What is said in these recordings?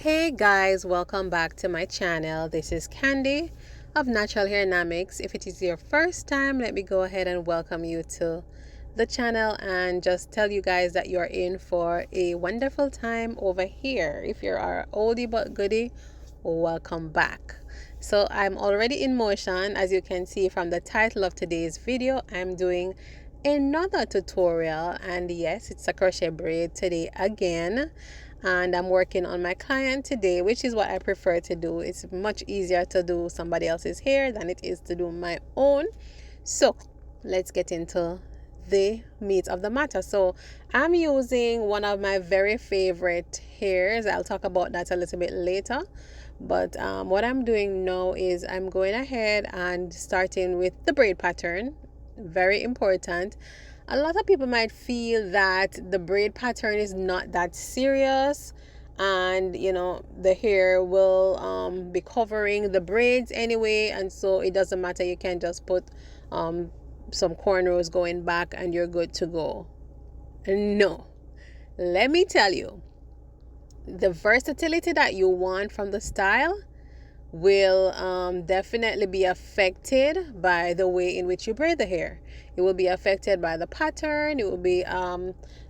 Hey guys, welcome back to my channel. This is Candy of Natural Hair Dynamics. If it is your first time, let me go ahead and welcome you to the channel and just tell you guys that you're in for a wonderful time over here. If you're our oldie but goodie, welcome back. So I'm already in motion. As you can see from the title of today's video, I'm doing another tutorial, and yes, it's a crochet braid today again, and I'm working on my client today, which is what I prefer to do. It's much easier to do somebody else's hair than it is to do my own. So let's get into the meat of the matter. So I'm using one of my very favorite hairs. I'll talk about that a little bit later, but what I'm doing now is I'm going ahead and starting with the braid pattern. Very important. A lot of people might feel that the braid pattern is not that serious, and the hair will be covering the braids anyway, and so it doesn't matter. You can just put some cornrows going back and you're good to go. No, let me tell you, the versatility that you want from the style will definitely be affected by the way in which you braid the hair. It will be affected by the pattern. It will be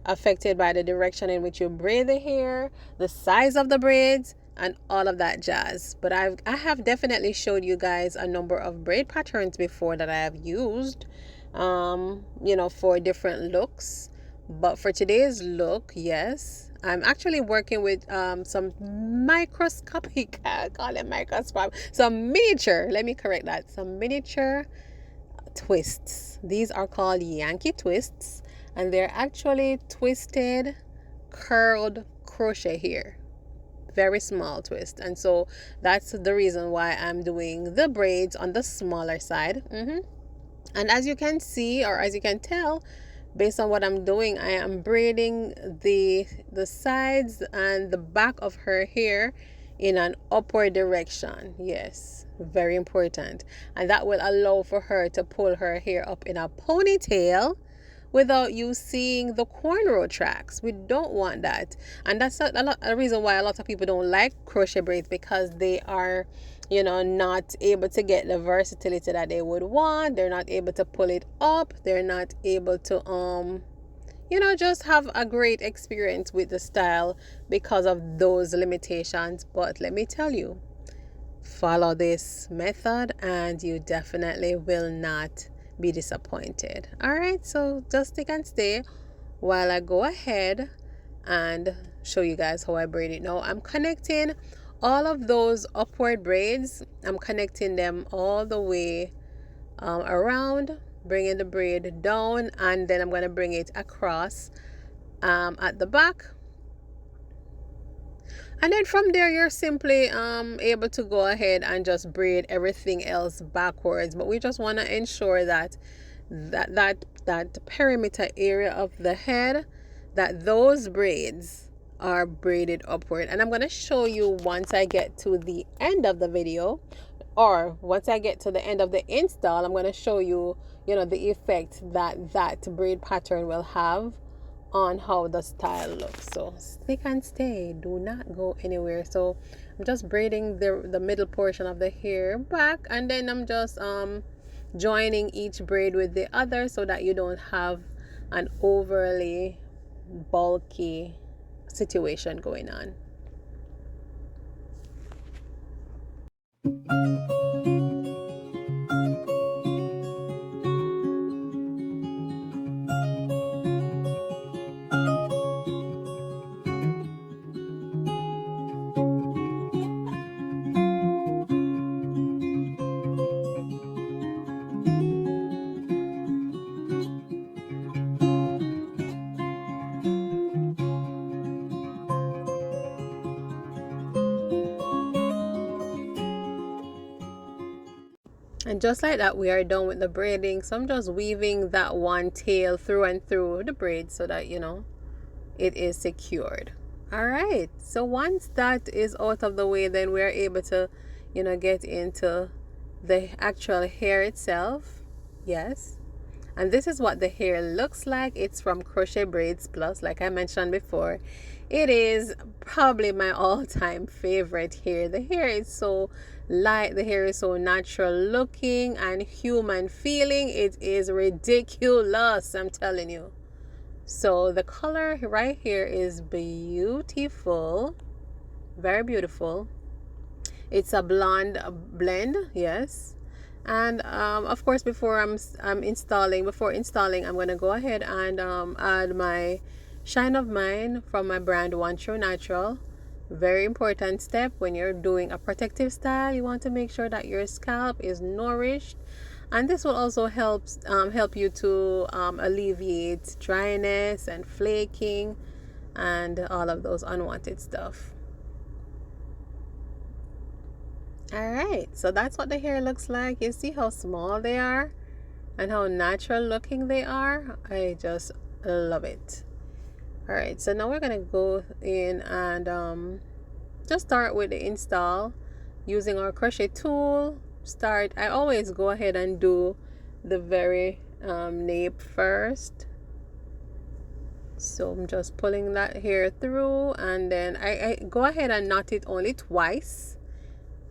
affected by the direction in which you braid the hair, the size of the braids, and all of that jazz. But I have definitely showed you guys a number of braid patterns before that I have used for different looks. But for today's look, yes, I'm actually working with some microscopic, I call it microscopic, some miniature, let me correct that, some miniature twists. These are called Yankee twists, and they're actually twisted, curled crochet here. Very small twist. And so that's the reason why I'm doing the braids on the smaller side. And as you can see, or as you can tell, based on what I'm doing, I am braiding the sides and the back of her hair in an upward direction. Yes, very important. And that will allow for her to pull her hair up in a ponytail without you seeing the cornrow tracks. We don't want that. And that's a reason why a lot of people don't like crochet braids, because they are not able to get the versatility that they would want. They're not able to pull it up. They're not able to just have a great experience with the style because of those limitations. But let me tell you, follow this method and you definitely will not be disappointed. All right, so just stick and stay while I go ahead and show you guys how I braid it. Now I'm connecting all of those upward braids. I'm connecting them all the way around, bringing the braid down, and then I'm going to bring it across at the back. And then from there, you're simply able to go ahead and just braid everything else backwards. But we just want to ensure that that perimeter area of the head, that those braids are braided upward. And I'm going to show you once I get to the end of the video, or once I get to the end of the install, I'm going to show you, the effect that braid pattern will have on how the style looks. So stick and stay, do not go anywhere. So I'm just braiding the middle portion of the hair back, and then I'm just joining each braid with the other so that you don't have an overly bulky situation going on. And just like that, we are done with the braiding. So I'm just weaving that one tail through and through the braid so that it is secured. All right, so once that is out of the way, then we're able to get into the actual hair itself. Yes, and this is what the hair looks like. It's from Crochet Braids Plus, like I mentioned before. It is probably my all-time favorite hair. The hair is so light, the hair is so natural looking and human feeling. It is ridiculous, I'm telling you. So the color right here is beautiful, very beautiful. It's a blonde blend, yes. And of course, before installing, I'm gonna go ahead and add my Shine of Mine from my brand One True Natural. Very important step when you're doing a protective style. You want to make sure that your scalp is nourished, and this will also help you to alleviate dryness and flaking and all of those unwanted stuff. All right, so that's what the hair looks like. You see how small they are and how natural looking they are. I just love it. All right, so now we're gonna go in and just start with the install using our crochet tool. I always go ahead and do the very nape first. So I'm just pulling that hair through, and then I go ahead and knot it only twice.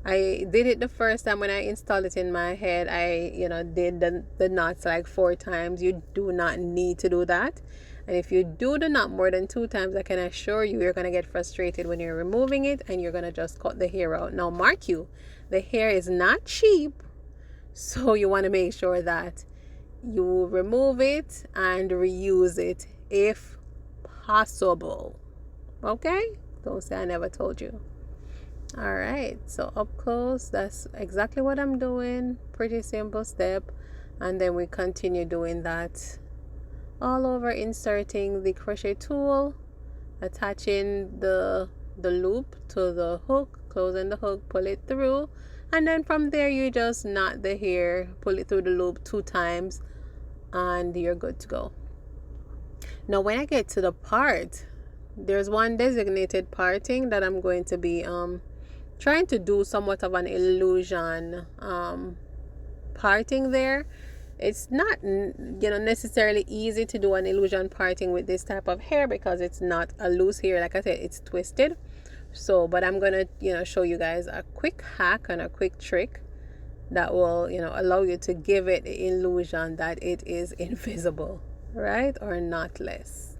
I did it the first time when I installed it in my head. I did the knots like 4 times. You do not need to do that. And if you do the knot more than 2 times, I can assure you you're going to get frustrated when you're removing it, and you're going to just cut the hair out. Now mark you, the hair is not cheap, so you want to make sure that you remove it and reuse it if possible. Okay? Don't say I never told you. All right, so up close, that's exactly what I'm doing. Pretty simple step. And then we continue doing that all over, inserting the crochet tool, attaching the loop to the hook, closing the hook, pull it through, and then from there you just knot the hair, pull it through the loop 2 times, and you're good to go. Now when I get to the part, there's one designated parting that I'm going to be trying to do somewhat of an illusion parting there. It's not necessarily easy to do an illusion parting with this type of hair because it's not a loose hair. Like I said, it's twisted. So but I'm gonna show you guys a quick hack and a quick trick that will allow you to give it the illusion that it is invisible, right, or knotless.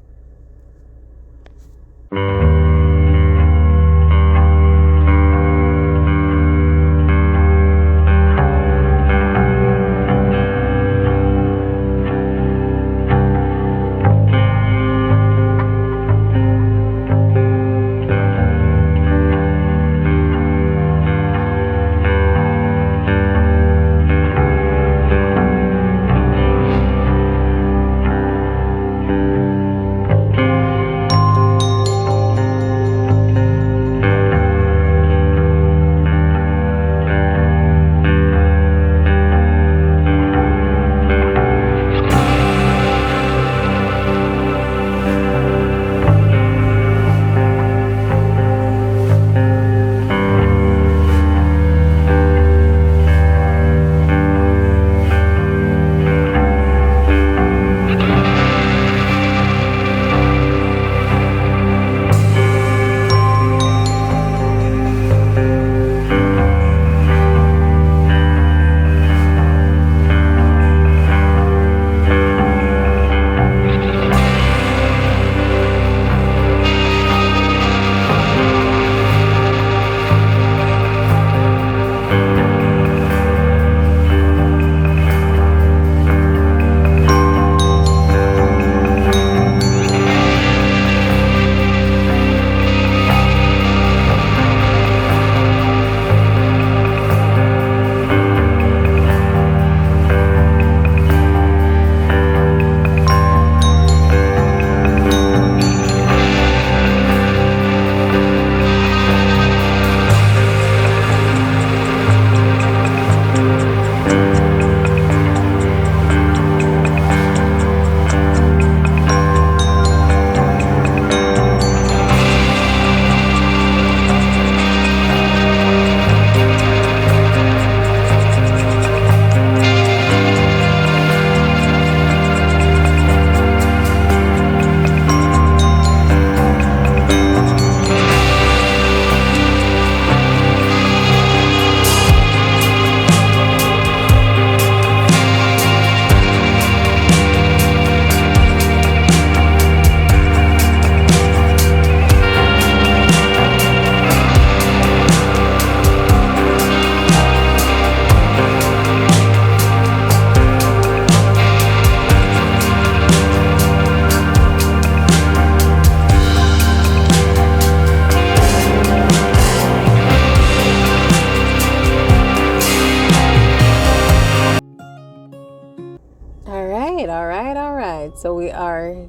right, so we are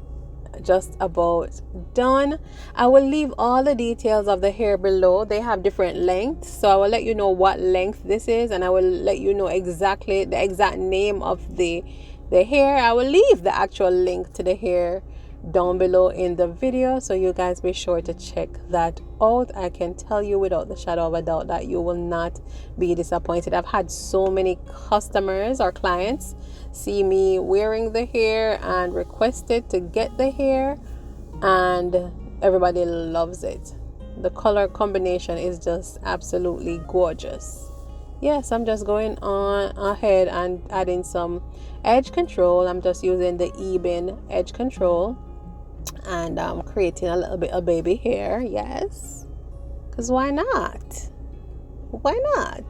just about done. I will leave all the details of the hair below. They have different lengths, so I will let you know what length this is, and I will let you know exactly the exact name of the hair. I will leave the actual link to the hair down below in the video, so you guys be sure to check that out. I can tell you without the shadow of a doubt that you will not be disappointed. I've had so many customers or clients see me wearing the hair and requested to get the hair, and everybody loves it. The color combination is just absolutely gorgeous. Yes, I'm just going on ahead and adding some edge control. I'm just using the Eben edge control, and I'm creating a little bit of baby hair. Yes, because why not? Why not?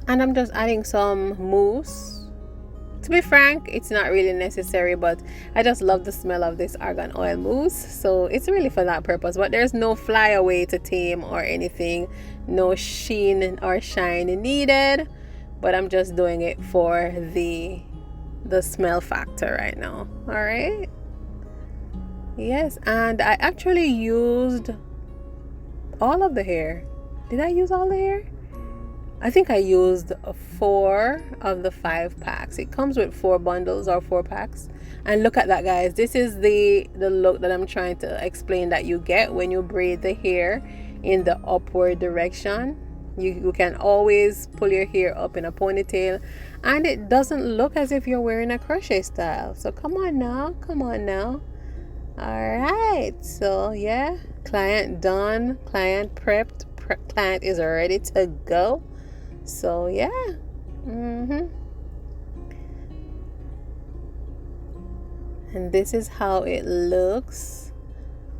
And I'm just adding some mousse. To be frank, it's not really necessary, but I just love the smell of this argan oil mousse, so it's really for that purpose. But there's no flyaway to tame or anything, no sheen or shine needed, but I'm just doing it for the smell factor right now. All right, yes. And I actually used all of the hair. Did I use all the hair? I think I used 4 of the 5 packs. It comes with 4 bundles or 4 packs. And look at that, guys. This is the look that I'm trying to explain that you get when you braid the hair in the upward direction. You can always pull your hair up in a ponytail, and it doesn't look as if you're wearing a crochet style. So come on now, come on now. All right, so yeah, client done, client prepped, client is ready to go. So yeah, and this is how it looks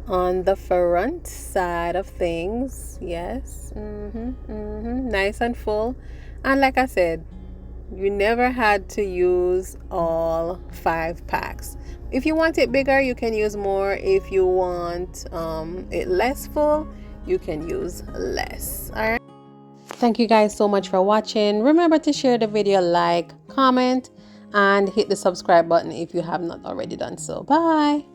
on the front side of things. Yes, nice and full. And like I said, you never had to use all 5 packs. If you want it bigger, you can use more. If you want it less full, you can use less. All right. Thank you guys so much for watching. Remember to share the video, like, comment, and hit the subscribe button if you have not already done so. Bye.